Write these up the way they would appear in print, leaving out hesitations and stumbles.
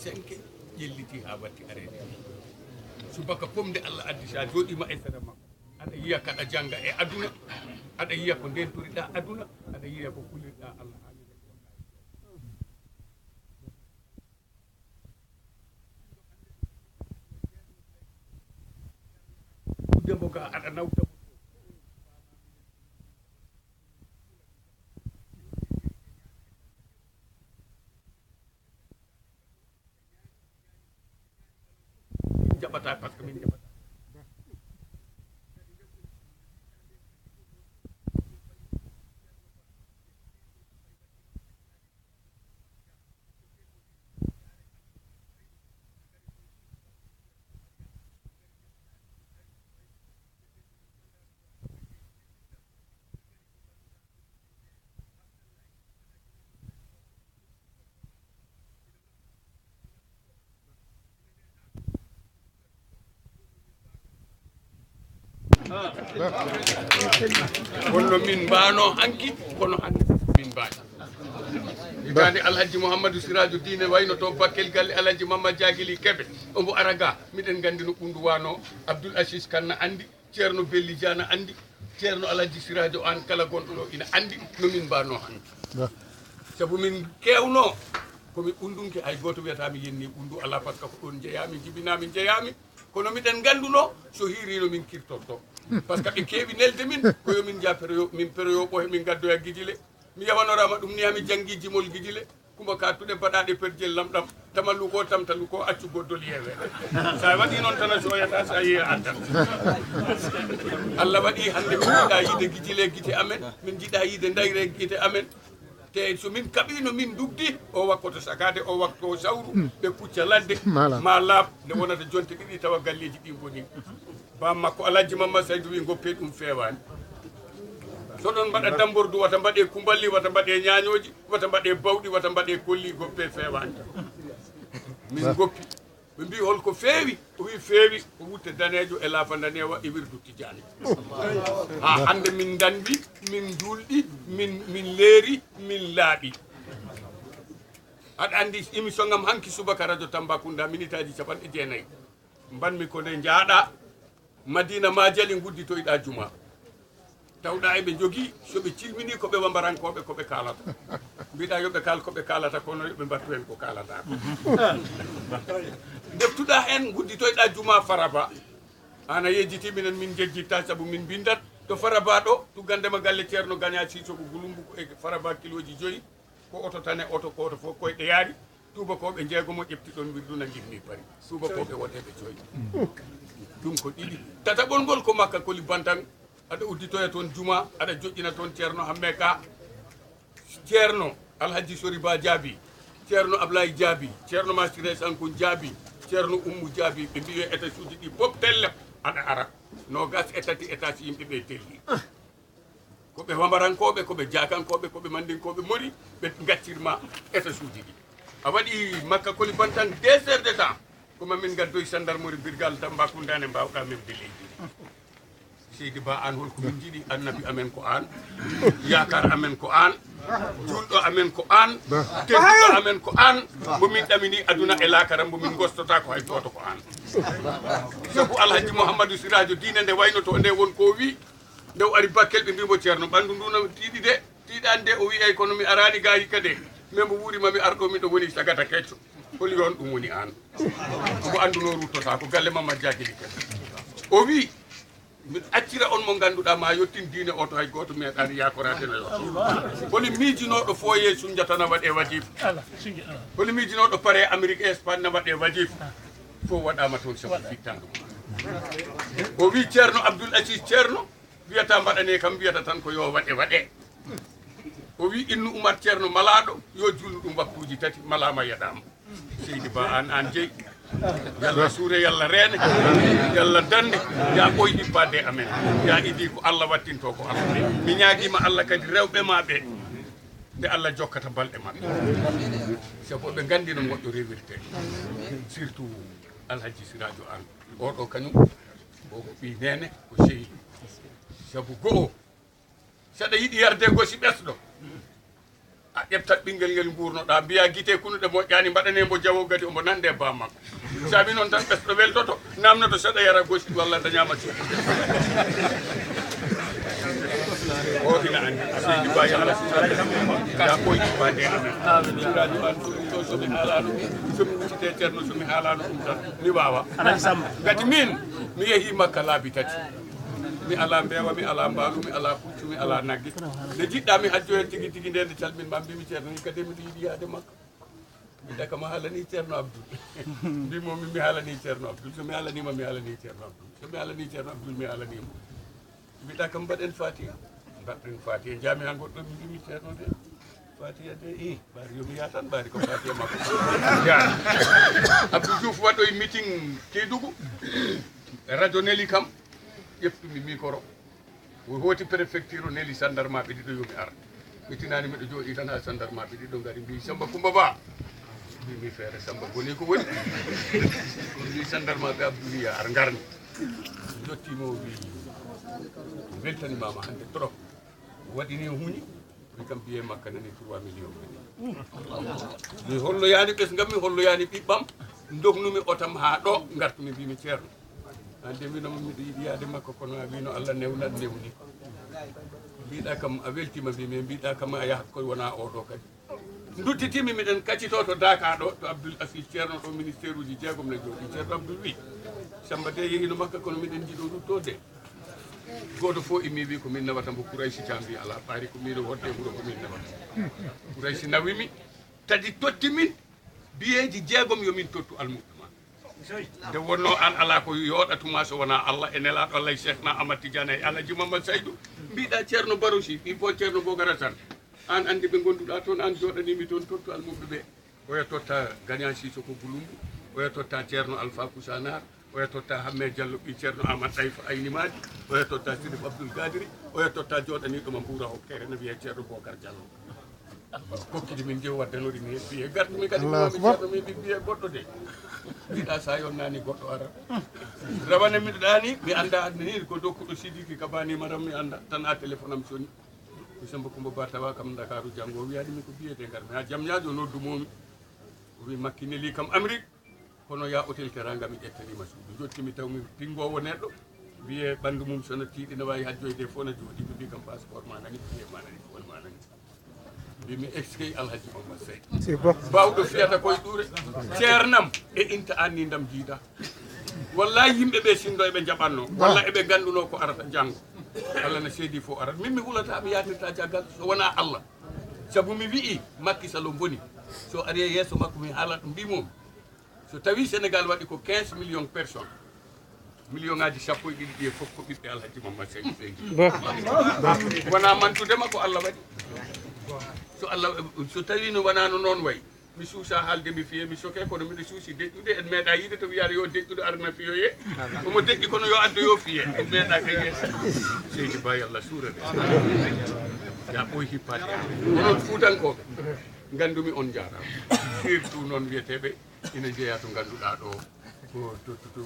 5 jelliti ha watti arede subaka pomde Allah addi sa joɗima e sara makko aɗa yiya kaɗa janga e aduna aɗa yiya ko ndenturiɗa aduna aɗa yiya ko kulirɗa Allah haalide debbo ga aɗa nawta jaɓata par ce que min jaɓata kono min mbano hanki kono hande min mbaɗi hitande alhaji mouhamadou siradio dine wayno to bakkel galle alhaji mamadou diaguili keɓe omo araga miɗen gandi no ɓundu wano abdoul asis kanna andi ceerno belli diana andi ceerno alhaji siradio an kala gonɗo ɗo ina andi no min mbano hanki saabu min kewno komi ɓundunke hay goto wiyata mi yenni ɓundu ala par ce que ko ɗon jeeyami jibinami jeeyami kono miɗen ganduno so hirino min kirtorto par ce que ɓe keewi nelde min ko yomin japere min peroyo ɓohe min gaddoya guidile mi yawanorama ɗum ni hami janggi jimol guidile kumba kattuɗe mbaɗaɗe perjel lamɗam tamallu ko tamtalu ko accu goddol yewe sa waɗi noon tan a soyata sa yiya addan Allah waɗi hande min jiiɗa yiide guidile guite amen min jiiɗa yiide dayre guite amen te so min kaɓino min dugdi o wakkoto sakade o waktu o sawru ɓe pucca ladde ma laab nde wonata jonte ɗiɗi tawa galleji ɗi goni bam makko alhaji mamma saydou wi goppe ɗum fewani so ɗon mbaɗa dambordu wata mbaɗe kumballi wata mbaɗe ñañoji wata mbaɗe bawɗi wata mbaɗe kolli goppe fewani min goppi ɓe mbi holko feewi o wi feewi ko wutte danejo e laafa danewa e wirdu tijani ha hande min dandi min julɗi min leeri min laaɓi aɗa andi émission ngam hanki subaka radio Tambacounda minute aji 90 mbanmi ko nde jaaɗa madina majali gudditoyɗa juma tawɗa eɓe jogui soɓe cilmini koɓe wambarankoɓe koɓe kalata mbiɗa yoɓe kal koɓe kalata kono yoɓe mbattu hen ko kalata deftuɗa hen gudditoyɗa juma faraba ana yejjiti minen min jejjitta saabu min bindat to faraba ɗo tuggandema galle ceerno gagna siso ko gulumbu e faraba kiloji 5 ko oto tane oto ko oto fof koyɗe yaari tubakoɓe jeegomo ƴefti ɗon wirduna jimmi pari tubakoɓe woteɓe 5 ɗum ko ɗiɗi tataɓol ngol ko makka koli bantan aɗa udditoya toon juma aɗa joƴƴina toon ceerno hamme ka ceerno alhaji soriba jaabi ceerno ablaye jaabi ceerno masire sanko jaabi ceerno ummu jaabi ɓe mbiwe état suji ɗi fof telle aɗa ara no gas étati étage yimɓe ɓe telli koɓe wambarankoɓe koɓe jakankoɓe koɓe mandinkoɓe mori ɓe gaccirma état suji ɗi a waɗi makka koli bantan 2 heures de temps koma min gaddoy gendarmerie birgal Tambacounda ne mbawɗa memde leydi seydi ba an holko min jiiɗi annabi amen ko an yakar amen ko an julɗo amen ko an tedduɗo amen ko an mbo min ɗamini aduna e lakara mbo min gostota ko hay goto ko an sabu alhaji mouhamadou siradio dine nde waynoto nde won ko wi nde o ari bakkel ɓe mbimo ceerno ɓandu nduno tiiɗi de tiiɗani de o wi ey kono mi arani ga hikka de min mbo wuurima mi arɗo miɗo woni sagata kecco holi yon ɗum woni an omo anduno ruttota ko galle mamma jaguili ken o wi mi accira on mo ganduɗa ma yettin diine oto hay goto meeɗani yakorateno yo holi miijinoɗo foye sundiata na waɗe wajif holi miijinoɗo paare amérique espagne na waɗe wajif fof waɗama toon sabu fittanɗum o wi ceerno abdoul asis ceerno wiyata mbaɗane kam wiyata tan ko yo waɗe o wi innu oumar ceerno malaɗo yo julnu ɗum waktuji tati malama yaɗama seydi ba an jeeyi yalla suure yalla reene yalla dande ya ɓoyɗi badde amen ya idi ko Allah wattinto ko Allah mi ñaaguima Allah kadi rewɓe ma ɓe nde Allah jokkata balɗe maɓɓe sabu ɓe gandi no goɗɗo rewirte surtout alhaji siradio an oɗo kañum o ko ɓi nene ko seydi sabu go'o saɗa yiɗi yarde gosi ɓesɗo a ƴeftat ɓinguel ngel gurnoɗa mbiya guite kunuɗe moƴƴani mbaɗane mbo jawo gati omo nande ba makko saabi noon tan ɓesɗo weltoto namnoto seeɗa yara gosi walla dañama ci o ina andi aseydi ba yalla ya koyɗi bade amen siraji an to somi haalano somi wuccite ceerno somi haalano ɗum tan mi wawa gati min mi yeehi makka laabi tati mi ala mbewa mi ala mbaalu mi ala puccu mi ala nagge nde jiɗɗa mi hajjo hen tigui tigui nde calmin ma mbimi ceerno ni kadi miɗo yiiɗi yaade makka mi daka ma haalani ceerno abdoul mbimomi mi haalani ceerno abdoul somi haalanima mi haalani ceerno abdoul somi haalani ceerno abdoul mi haalanima mbiɗa kam mbaɗen fatiha mbaɗɗen fatiha jaami ha goɗɗo mi mbimi ceerno de fatiha de i ɓaari yomi yaa tan ɓaari ko fatiha makko yaa abdou diouf waɗoye meeting Kédougou radio Nelly kam ƴeftumi micro o hooti préfecture o Nelly gendarme ɓe ɗiɗo yomi ar mi tinani miɗo jooɗi tan ha gendarme ɓe ɗiɗo ngari mbi Samba Coumba Ba mbimi feere Samba goni ko woni mbi gendarme ɓe Abdoulaye ar garni jottimo wi weltanimama hannde trop waɗini huñi mi kam biye makka nani 3 millions mi holloyani ɓesgam mi holloyani ɓiɓɓam dognumi otam ha ɗo gartumi mbimi ceerno hande mbinomo miɗo yiiɗi yaade makko kono a wino Allah newnat newni mbiɗa kam a weltima mbimi mbiɗa kam a yahat koye wona oɗo kadi duttitimi miɗen kaccito to Dakar ɗo to Abdoul Aziz ceerno ɗo ministére uji jeegom ne jooɗi ceerno Abdoul wi Samba de yehino makka kono miɗen jiiɗo ruttode goto fof immi wi ko min nawata mbo Kouraysi cambi ala ɓaari ko miɗo wonde ɓuuro ko min nawata Kouraysi nawimi tadi totti min biyeji jeegom yomin tottu almuɓe nde wonno an ala ko yoɗatuma so wona Allah e nelaɗo Allah Cheikhna Ahmad Tidiane e Alaji Mamadou Saydou mbiɗa ceerno Barouchi ɗi fof ceerno Bogara tan an andi ɓe gonduɗa toon an joɗanimi toon tottu almuɓe ɓe oya totta Gagnan Sissoko Goulombou oya totta ceerno Alpha Koussanar oya totta Hamme Diallo ɓi ceerno Amad Ɗayfa Aynimadi oya totta Sirif Abdoul Gadiri oya totta joɗaniɗoma Mboura Hokkere ne wiye ceerno Bocar Diallo kokkidi min jew waddanori ni biye gartumi kadi mi ceerno mi biye goɗɗo de mbiɗa sa yonnani goɗɗo ara rawane miɗo ɗani mi anda ni ko dokkuɗo Sidiki Kabani maram mi anda tan ha téléphone am soni mi Samba Coumba Ba tawa kam Dakaru janggo o wiyadimi ko biyete garmi ha jamñajo noddumomi o wi Makky Nelly kam Amérique kono ya hôtel Teranga mi ƴettanima suudu jottimi taw mi tingowo neɗɗo wiye ɓandu mum sono tiiɗi ne wawi hajjoyde fof no jooɗi ɓe mbi kam passeport ma nani biye ma nani fon ma nani mbimi excey Alhaji Mamadou Seydou bawɗo fiyata koye ɗuure ceernam e inta anni ndam jiiɗa wallahi yimɓe ɓe sindo eɓe jaɓanno walla eɓe ganduno ko arata janggo Allah ne seedi fof arata min mi hulata mi yatirta caggal so wona Allah saabu mi wi'i Macky Sall boni so ari e yeeso makko mi haalat ɗum mbimomi so tawi Sénégal waɗi ko 15 millions personnes million ngaji 10 e ɗiɗi ɗi fof ko ɓiɓɓe Alhaji Mamadou Seydou ɓe wona mantudema ko Allah waɗi so Allah so tawi no wonano noon way mi suusa haalde mi fiye mi soke kono miɗo suusi deƴƴude en meeɗa yiide to wiyata yo deƴƴude arna fiyoye omo deƴƴi kono yo addo yo fiye en meeɗa kay yeesa seydi Ba Allah suurade ya ɓoy hippade onon Fuutankoɓe gandumi on jarama surtout noon wiyeteɓe ina jeeya to ganduɗa ɗo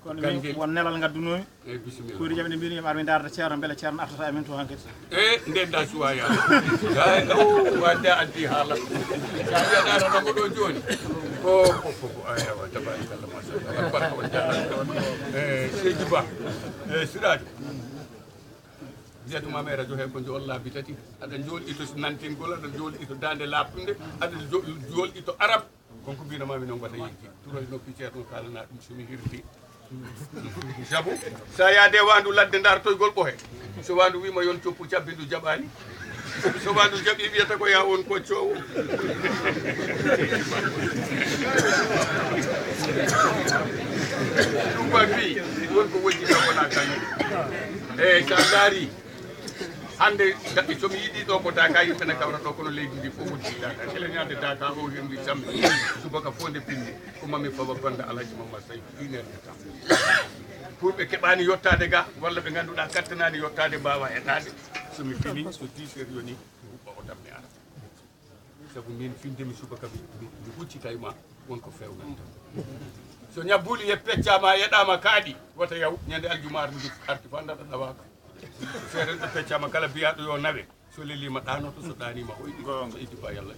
kono won nelal gaddunomi e bisimilla kuyri jaɓe ɗe mbino yim armi darde ceerno beele ceerno artata amen to hankkadi e ndenda suwaya wadde addi haala sa wiyaɗa ranongo ɗo joni ko ayawa tabarikallah machallah barka on jarata Seydi Ba Siradio wiyatuma e radio he ko jool laabi tati aɗa joolɗi to nantingol aɗa joolɗi to dande labtude aɗa joolɗi to arab konko mbinamami noon mbaɗa yiddi turoy noppi ceerno kalana ɗum somi hirti sabu sa yaade wandu ladde dartoygol ɓohe so wandu wima yon coppu cabbindu jaɓani so wandu jaɓi wiyata ko ya won koccowo ɗum wa wi wonko wojjino wona kañum eyyi sa daari hande daɓɓi somi yiɗi ɗo ko Dakar yimɓene kawra ɗo kono leydi ndi fof woni Dakar keleñade Dakar o hirdi samedi subaka fonde pinde ko mami fawa banda Alhaji Mamadou Seydou 1 heure de temps pour ɓe keɓani yettade ga walla ɓe ganduɗa kattanani yettade mbawa heɗade somi fini so 10 heures yoni mi huɓɓa o dammi ara saabu min findemi subaka mi huccitay ma wonko fewnanta so ñabbuli ye peccama yeɗama kaaɗi wata yaw ñande aljumar mi arti fa daɗa ɗawaka feere ɗo peccama kala biyaɗo yo nawe so lelima ɗanoto so ɗanima hoyɗi so iddi ba yallah